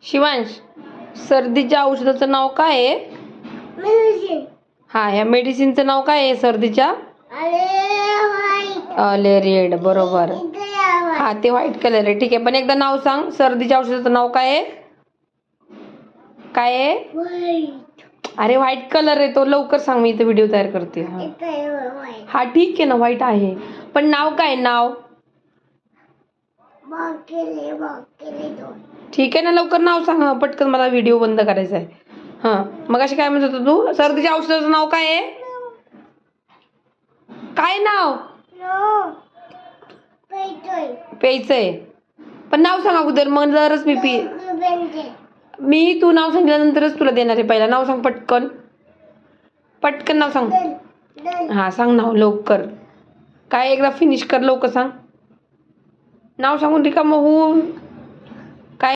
शिवांश, सर्दीच्या औषधाचं नाव काय आहे? मेडिसिन. हा, ह्या मेडिसिनचं नाव काय आहे सर्दीच्या? अलेरिएड. बरोबर. हा, ते व्हाईट कलर आहे. ठीक आहे, पण एकदा नाव सांग. सर्दीच्या औषधाचं नाव काय आहे? काय आहे? अरे व्हाईट कलर आहे तो. लवकर सांग, मी इथे व्हिडिओ तयार करते. हा ठीक आहे ना, व्हाईट आहे, पण नाव काय? नाव ठीक आहे ना, लवकर नाव सांग. पटकन, मला व्हिडिओ बंद करायचा आहे. हा, मग अशी काय म्हणत होता तू? सर्दीच्या औषधाचं नाव काय आहे? काय नाव? प्यायचंय, पण नाव सांग अगोदर, मग जरच मी तू नाव सांगितल्यानंतरच तुला देणार आहे. पहिला नाव सांग पटकन. पटकन नाव सांग. हा, सांग नाव लवकर. काय, एकदा फिनिश कर, लवकर सांग. नाव सांगून रिकामं होऊन